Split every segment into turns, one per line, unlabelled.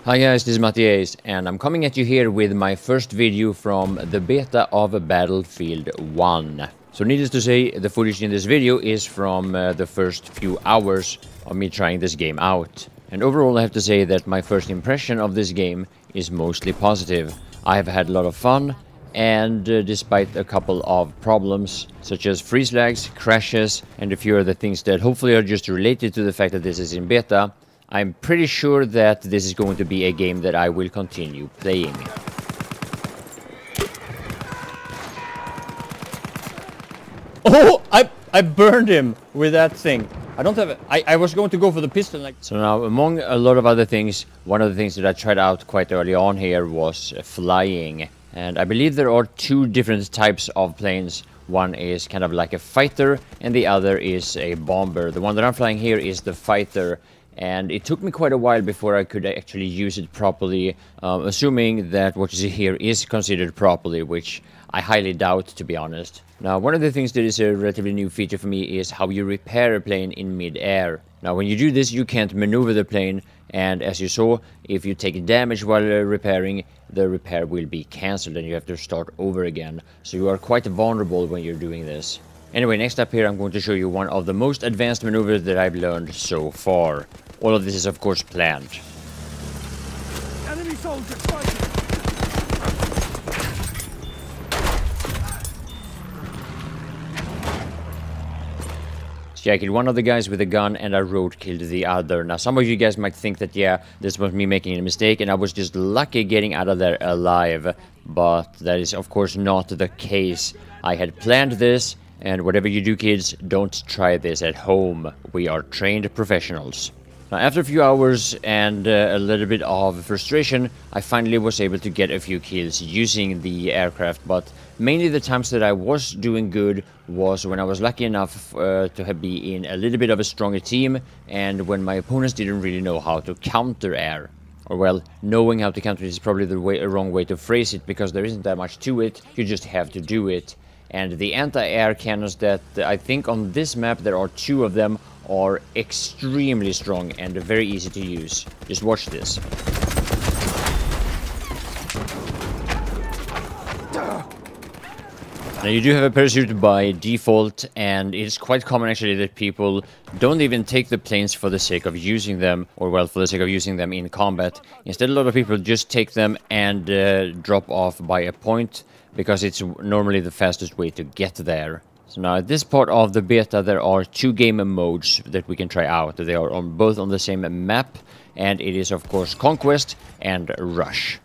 Hi guys, this is Matthias and I'm coming at you here with my first video from the beta of Battlefield 1. So needless to say, the footage in this video is from the first few hours of me trying this game out. And overall I have to say that my first impression of this game is mostly positive. I have had a lot of fun and despite a couple of problems such as freeze lags, crashes and a few other things that hopefully are just related to the fact that this is in beta, I'm pretty sure that this is going to be a game that I will continue playing. Oh! I burned him with that thing. I was going to go for the pistol. So now, among a lot of other things, one of the things that I tried out quite early on here was flying. And I believe there are two different types of planes. One is kind of like a fighter, and the other is a bomber. The one that I'm flying here is the fighter. And it took me quite a while before I could actually use it properly, assuming that what you see here is considered properly, which I highly doubt, to be honest. Now, one of the things that is a relatively new feature for me is how you repair a plane in mid-air. Now, when you do this, you can't maneuver the plane, and as you saw, if you take damage while repairing, the repair will be cancelled and you have to start over again. So you are quite vulnerable when you're doing this. Anyway, next up here I'm going to show you one of the most advanced maneuvers that I've learned so far. All of this is of course planned.
Enemy soldier fighting.
So yeah, I killed one of the guys with a gun and I road killed the other. Now some of you guys might think that yeah, this was me making a mistake and I was just lucky getting out of there alive. But that is of course not the case. I had planned this. And whatever you do, kids, don't try this at home. We are trained professionals. Now, after a few hours and a little bit of frustration, I finally was able to get a few kills using the aircraft. But mainly the times that I was doing good was when I was lucky enough to be in a little bit of a stronger team. And when my opponents didn't really know how to counter air. Or well, knowing how to counter it is probably the wrong way to phrase it, because there isn't that much to it. You just have to do it. And the anti-air cannons that I think on this map there are two of them are extremely strong and very easy to use. Just watch this. Now you do have a parachute by default, and it's quite common actually that people don't even take the planes for the sake of using them, or well, for the sake of using them in combat. Instead, a lot of people just take them and drop off by a point, because it's normally the fastest way to get there. So now at this part of the beta there are two game modes that we can try out. They are both on the same map, and it is of course Conquest and Rush.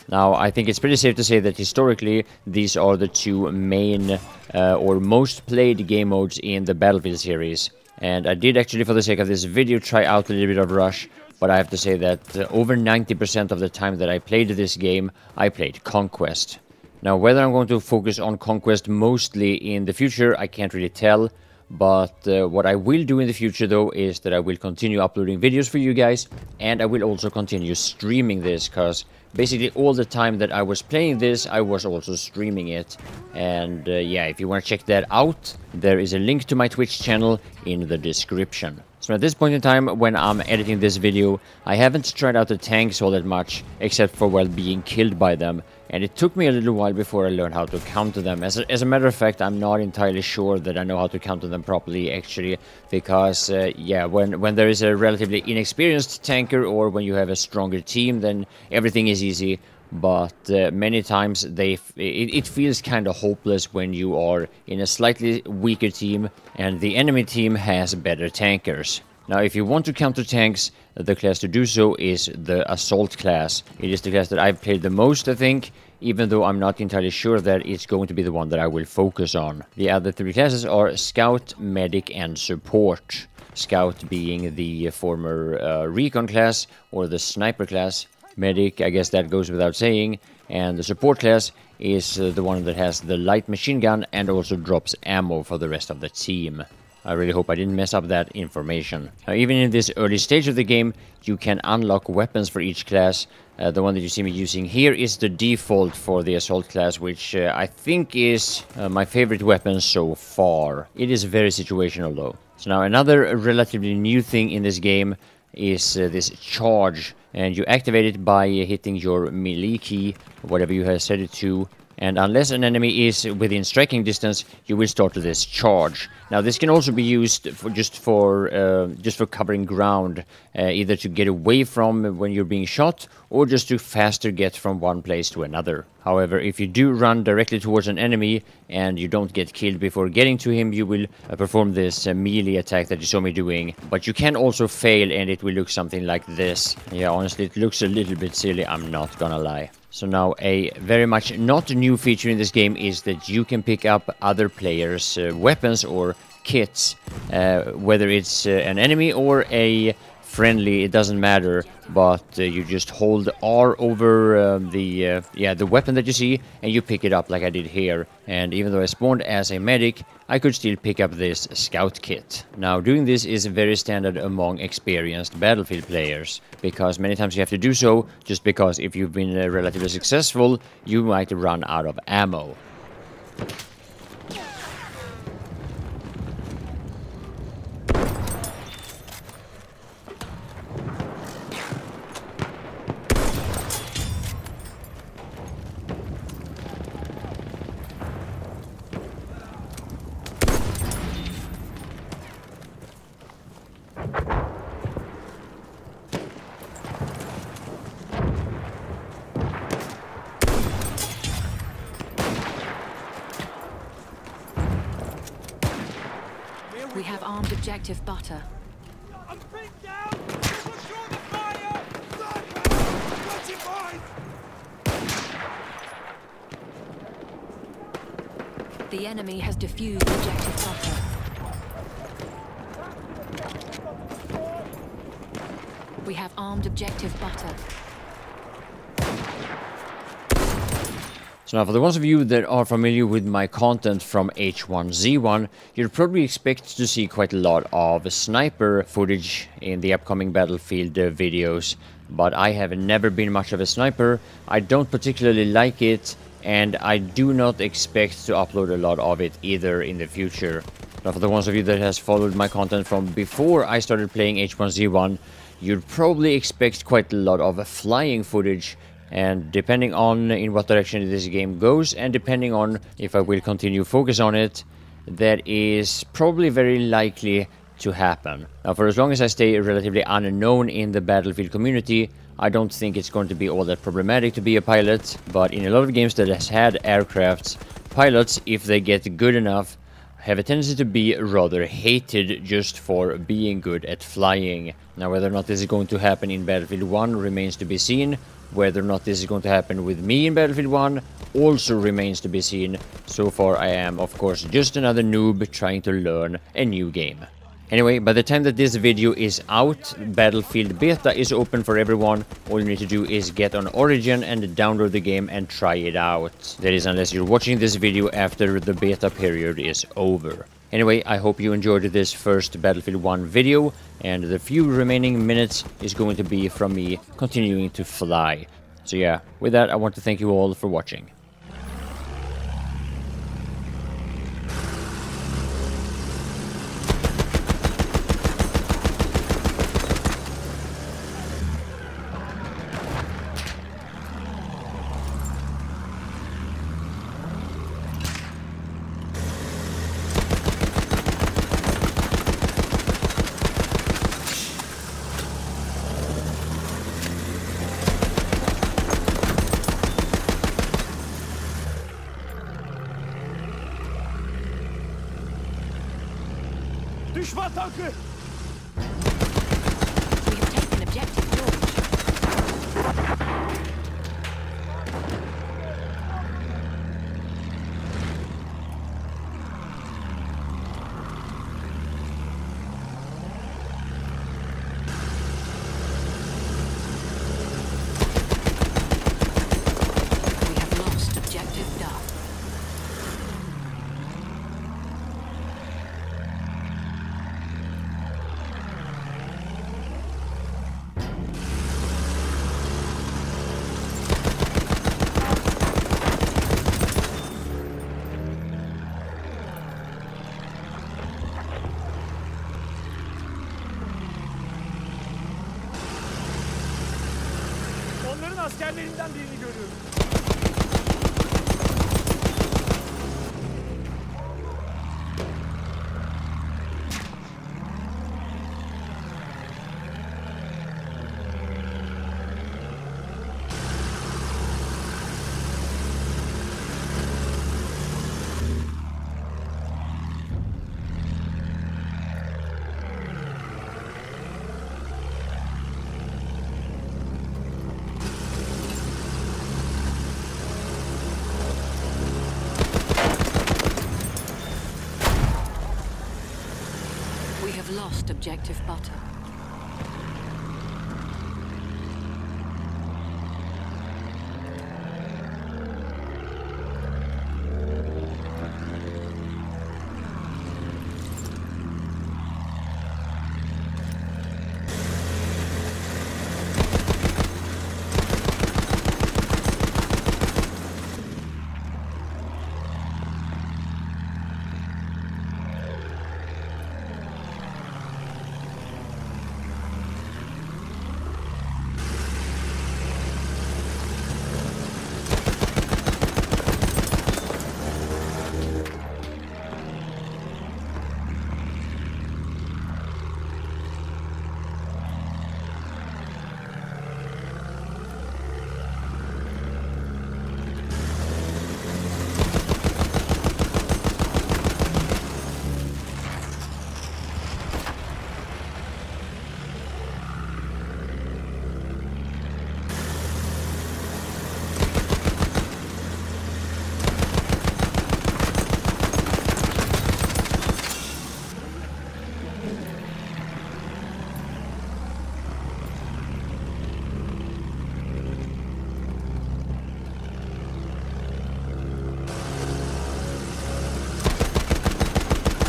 Now I think it's pretty safe to say that historically these are the two main or most played game modes in the Battlefield series. And I did actually, for the sake of this video, try out a little bit of Rush, but I have to say that over 90% of the time that I played this game I played Conquest. Now, whether I'm going to focus on Conquest mostly in the future, I can't really tell. But what I will do in the future, though, is that I will continue uploading videos for you guys. And I will also continue streaming this, because basically all the time that I was playing this, I was also streaming it. And yeah, if you want to check that out, there is a link to my Twitch channel in the description. So at this point in time, when I'm editing this video, I haven't tried out the tanks all that much, except for while being killed by them. And it took me a little while before I learned how to counter them. As a matter of fact, I'm not entirely sure that I know how to counter them properly, actually. Because, yeah, when there is a relatively inexperienced tanker, or when you have a stronger team, then everything is easy. But many times it feels kind of hopeless when you are in a slightly weaker team and the enemy team has better tankers. Now, if you want to counter tanks, the class to do so is the Assault class. It is the class that I've played the most, I think, even though I'm not entirely sure that it's going to be the one that I will focus on. The other three classes are Scout, Medic, and Support. Scout being the former Recon class or the Sniper class. Medic, I guess that goes without saying. And the Support class is the one that has the light machine gun and also drops ammo for the rest of the team. I really hope I didn't mess up that information. Now, even in this early stage of the game, you can unlock weapons for each class. The one that you see me using here is the default for the Assault class, which I think is my favorite weapon so far. It is very situational though. So now another relatively new thing in this game is this charge. and you activate it by hitting your melee key, whatever you have set it to. And unless an enemy is within striking distance, you will start this charge. Now, this can also be used for just for covering ground, either to get away from when you're being shot, or just to faster get from one place to another. However, if you do run directly towards an enemy and you don't get killed before getting to him, you will perform this melee attack that you saw me doing. But you can also fail, and it will look something like this. Yeah, honestly, it looks a little bit silly, I'm not gonna lie. So now, a very much not new feature in this game is that you can pick up other players' weapons or kits, whether it's an enemy or a friendly, it doesn't matter, but you just hold R over the weapon that you see, and you pick it up like I did here. And even though I spawned as a medic, I could still pick up this scout kit. Now, doing this is very standard among experienced Battlefield players, because many times you have to do so, just because if you've been relatively successful, you might run out of ammo.
We have armed objective butter.
I'm pinned down! Withdraw the fire! What's in mind?
The enemy has defused objective butter. We have armed objective butter.
So now, for the ones of you that are familiar with my content from H1Z1, you'll probably expect to see quite a lot of sniper footage in the upcoming Battlefield videos, but I have never been much of a sniper. I don't particularly like it, and I do not expect to upload a lot of it either in the future. Now, for the ones of you that has followed my content from before I started playing H1Z1, you'd probably expect quite a lot of flying footage. And depending on in what direction this game goes, and depending on if I will continue focus on it, that is probably very likely to happen. Now, for as long as I stay relatively unknown in the Battlefield community, I don't think it's going to be all that problematic to be a pilot, but in a lot of games that has had aircrafts, pilots, if they get good enough, have a tendency to be rather hated just for being good at flying. Now, whether or not this is going to happen in Battlefield 1 remains to be seen. Whether or not this is going to happen with me in Battlefield 1 also remains to be seen. So far, I am, of course, just another noob trying to learn a new game. Anyway, by the time that this video is out, Battlefield Beta is open for everyone. All you need to do is get on Origin and download the game and try it out. That is, unless you're watching this video after the beta period is over. Anyway, I hope you enjoyed this first Battlefield 1 video, and the few remaining minutes is going to be from me continuing to fly. So yeah, with that, I want to thank you all for watching.
Düşman tankı!
We have taken objective George. We have lost objective Duff.
Düşman askerlerinden birini görüyorum.
We have lost objective butter.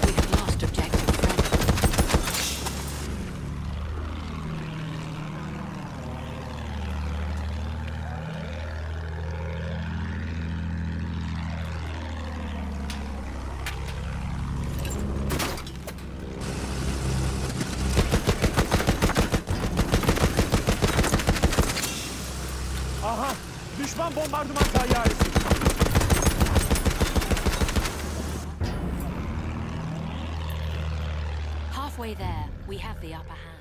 We have lost objective front.
Aha! Düşman bombardıman tayyaresi.
Halfway there, we have the upper hand.